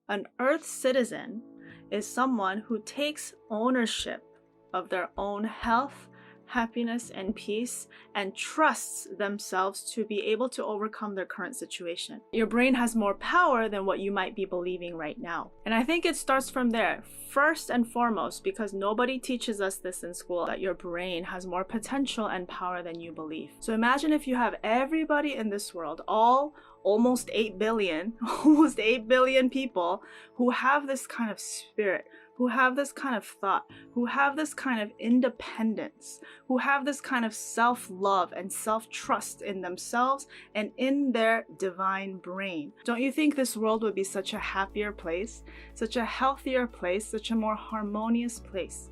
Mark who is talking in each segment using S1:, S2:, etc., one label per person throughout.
S1: An Earth citizen is someone who takes ownership of their own health, happiness, and peace, and trusts themselves to be able to overcome their current situation. Your brain has more power than what you might be believing right now. And I think it starts from there, first and foremost, because nobody teaches us this in school, that your brain has more potential and power than you believe. So imagine if you have everybody in this world, almost 8 billion people who have this kind of spirit, who have this kind of thought, who have this kind of independence, who have this kind of self-love and self-trust in themselves and in their divine brain. Don't you think this world would be such a happier place, such a healthier place, such a more harmonious place?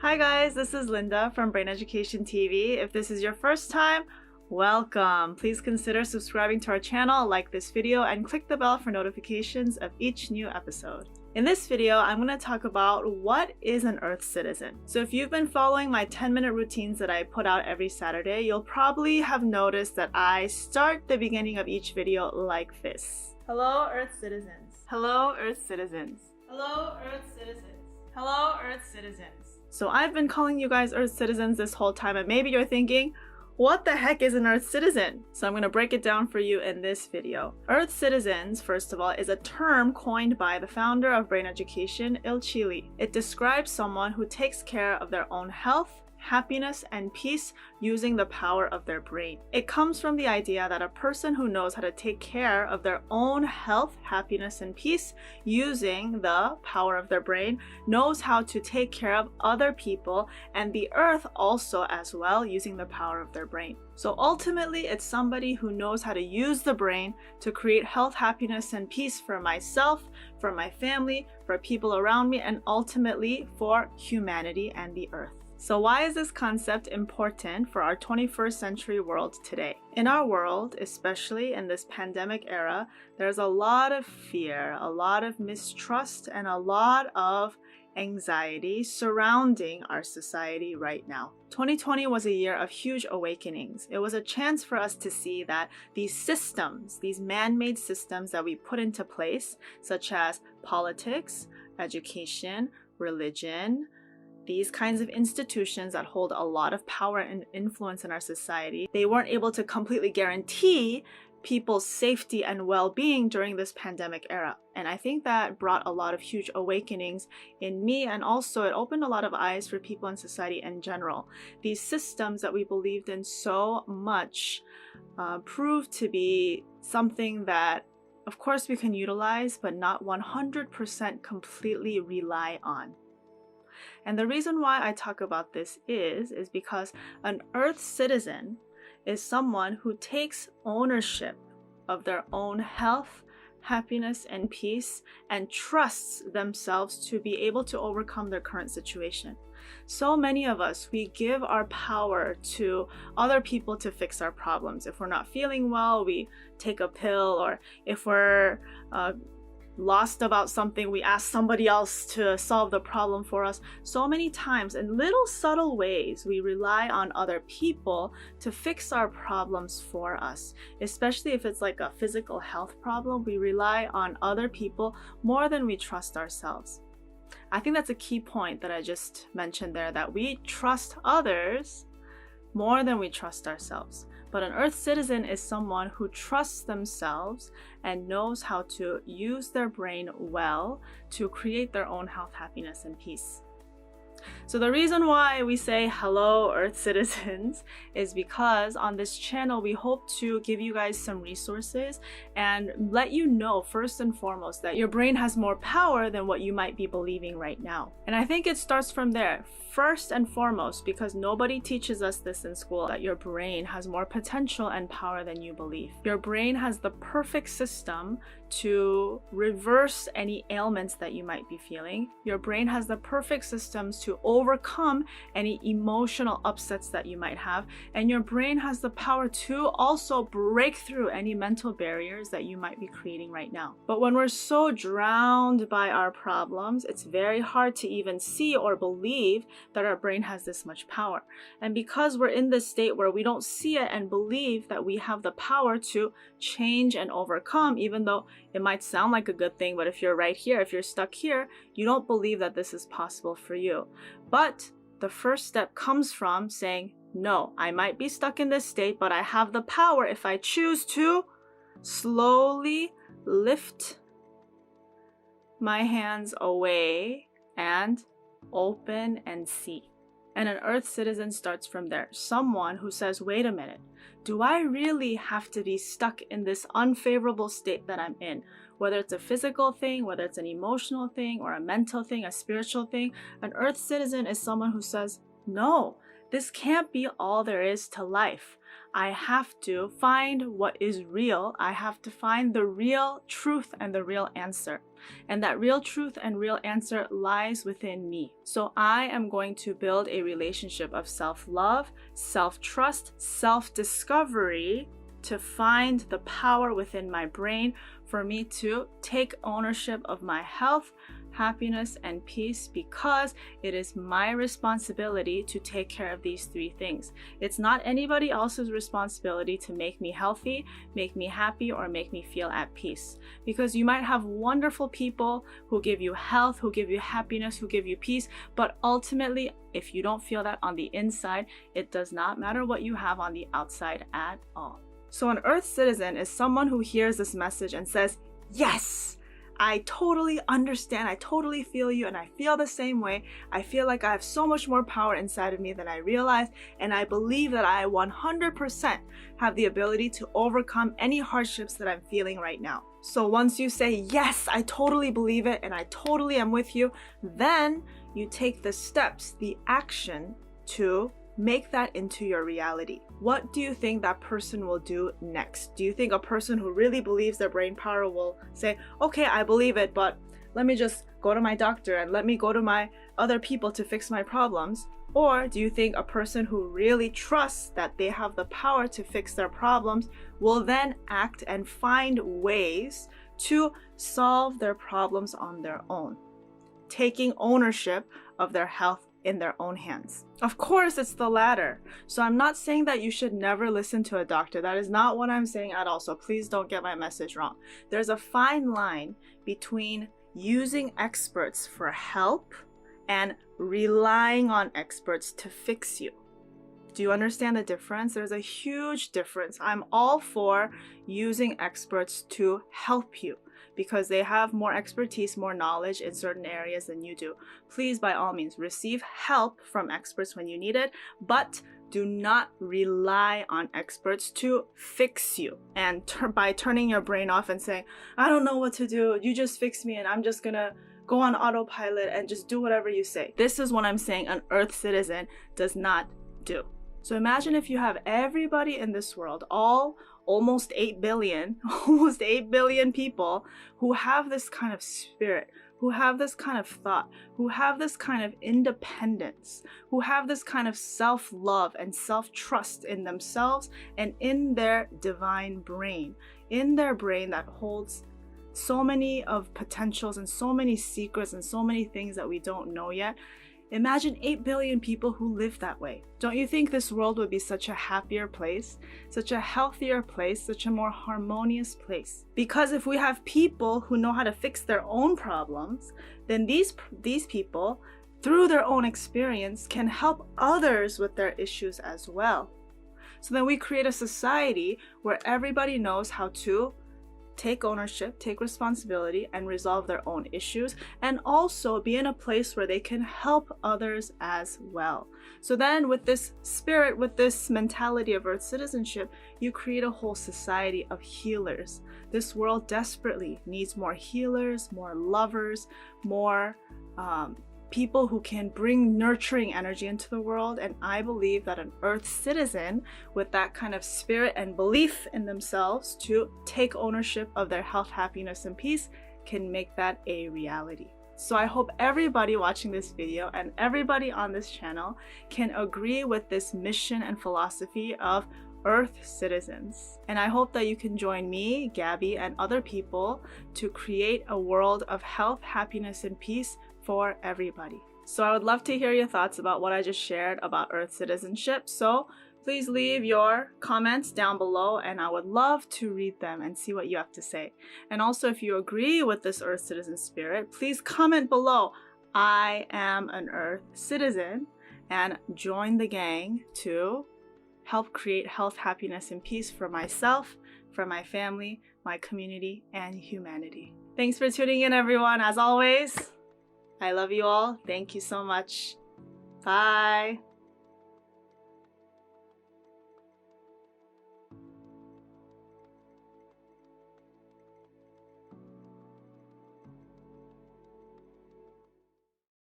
S1: Hi guys, this is Linda from Brain Education TV. If this is your first time, welcome. Please consider subscribing to our channel, like this video, and click the bell for notifications of each new episode. In this video, I'm going to talk about what is an Earth citizen. So if you've been following my 10-minute routines that I put out every Saturday, you'll probably have noticed that I start the beginning of each video like this. Hello, Earth citizens. Hello, Earth citizens. Hello, Earth citizens. Hello, Earth citizens. So I've been calling you guys Earth citizens this whole time, and maybe you're thinking, what the heck is an Earth citizen? So I'm going to break it down for you in this video. Earth citizens, first of all, is a term coined by the founder of Brain Education, Il Chili. It describes someone who takes care of their own health, happiness, and peace using the power of their brain. It comes from the idea that a person who knows how to take care of their own health, happiness, and peace using the power of their brain knows how to take care of other people and the earth also as well using the power of their brain. So ultimately, it's somebody who knows how to use the brain to create health, happiness, and peace for myself, for my family, for people around me, and ultimately for humanity and the earth. So why is this concept important for our 21st century world today? In our world, especially in this pandemic era, there's a lot of fear, a lot of mistrust, and a lot of anxiety surrounding our society right now. 2020 was a year of huge awakenings. It was a chance for us to see that these systems, these man-made systems that we put into place, such as politics, education, religion, these kinds of institutions that hold a lot of power and influence in our society, they weren't able to completely guarantee people's safety and well-being during this pandemic era. And I think that brought a lot of huge awakenings in me, and also it opened a lot of eyes for people in society in general. These systems that we believed in so much proved to be something that, of course, we can utilize, but not 100% completely rely on. And the reason why I talk about this is because an Earth citizen is someone who takes ownership of their own health, happiness, and peace, and trusts themselves to be able to overcome their current situation. So many of us, we give our power to other people to fix our problems. If we're not feeling well, we take a pill, or if we're lost about something, we ask somebody else to solve the problem for us. So many times, in little subtle ways, we rely on other people to fix our problems for us. Especially if it's like a physical health problem, we rely on other people more than we trust ourselves. I think that's a key point that I just mentioned there, that we trust others more than we trust ourselves. But an Earth citizen is someone who trusts themselves and knows how to use their brain well to create their own health, happiness, and peace. So the reason why we say hello, Earth citizens, is because on this channel, we hope to give you guys some resources and let you know, first and foremost, that your brain has more power than what you might be believing right now. And I think it starts from there, first and foremost, because nobody teaches us this in school, that your brain has more potential and power than you believe. Your brain has the perfect system to reverse any ailments that you might be feeling. Your brain has the perfect systems to overcome any emotional upsets that you might have. And your brain has the power to also break through any mental barriers that you might be creating right now. But when we're so drowned by our problems, it's very hard to even see or believe that our brain has this much power. And because we're in this state where we don't see it and believe that we have the power to change and overcome, even though It might sound like a good thing, but if you're right here, if you're stuck here, you don't believe that this is possible for you. But the first step comes from saying, no, I might be stuck in this state, but I have the power if I choose to slowly lift my hands away and open and see. And an Earth citizen starts from there. Someone who says, wait a minute, do I really have to be stuck in this unfavorable state that I'm in? Whether it's a physical thing, whether it's an emotional thing, or a mental thing, a spiritual thing, an Earth citizen is someone who says, no, this can't be all there is to life. I have to find what is real. I have to find the real truth and the real answer. And that real truth and real answer lies within me. So I am going to build a relationship of self-love, self-trust, self-discovery to find the power within my brain for me to take ownership of my health, happiness, and peace, because it is my responsibility to take care of these three things. It's not anybody else's responsibility to make me healthy, make me happy, or make me feel at peace. Because you might have wonderful people who give you health, who give you happiness, who give you peace, but ultimately, if you don't feel that on the inside, it does not matter what you have on the outside at all. So an Earth citizen is someone who hears this message and says, yes, I totally understand, I totally feel you, and I feel the same way. I feel like I have so much more power inside of me than I realized, and I believe that I 100% have the ability to overcome any hardships that I'm feeling right now. So once you say, yes, I totally believe it, and I totally am with you, then you take the steps, the action to make that into your reality. What do you think that person will do next? Do you think a person who really believes their brain power will say, okay, I believe it, but let me just go to my doctor and let me go to my other people to fix my problems? Or do you think a person who really trusts that they have the power to fix their problems will then act and find ways to solve their problems on their own, taking ownership of their health in their own hands? Of course, it's the latter. So I'm not saying that you should never listen to a doctor. That is not what I'm saying at all. So please don't get my message wrong. There's a fine line between using experts for help and relying on experts to fix you. Do you understand the difference? There's a huge difference. I'm all for using experts to help you, because they have more expertise, more knowledge in certain areas than you do. Please, by all means, receive help from experts when you need it, but do not rely on experts to fix you. And by turning your brain off and saying, I don't know what to do, you just fix me and I'm just gonna go on autopilot and just do whatever you say. This is what I'm saying an Earth citizen does not do. So imagine if you have everybody in this world, almost 8 billion people who have this kind of spirit, who have this kind of thought, who have this kind of independence, who have this kind of self-love and self-trust in themselves and in their divine brain, in their brain that holds so many of potentials and so many secrets and so many things that we don't know yet. Imagine 8 billion people who live that way. Don't you think this world would be such a happier place, such a healthier place, such a more harmonious place? Because if we have people who know how to fix their own problems, then these people, through their own experience, can help others with their issues as well. So then we create a society where everybody knows how to take ownership, take responsibility, and resolve their own issues, and also be in a place where they can help others as well. So then with this spirit, with this mentality of Earth citizenship, you create a whole society of healers. This world desperately needs more healers, more lovers, more people who can bring nurturing energy into the world. And I believe that an Earth citizen with that kind of spirit and belief in themselves to take ownership of their health, happiness, and peace can make that a reality. So I hope everybody watching this video and everybody on this channel can agree with this mission and philosophy of Earth citizens. And I hope that you can join me, Gabby, and other people to create a world of health, happiness, and peace for everybody. So I would love to hear your thoughts about what I just shared about Earth citizenship. So Please leave your comments down below and I would love to read them and see what you have to say. And also, if you agree with this Earth Citizen spirit, please comment below, I am an Earth Citizen, and join the gang to help create health, happiness, and peace for myself, for my family, my community, and humanity. Thanks for tuning in, everyone. As always, I love you all. Thank you so much. Bye.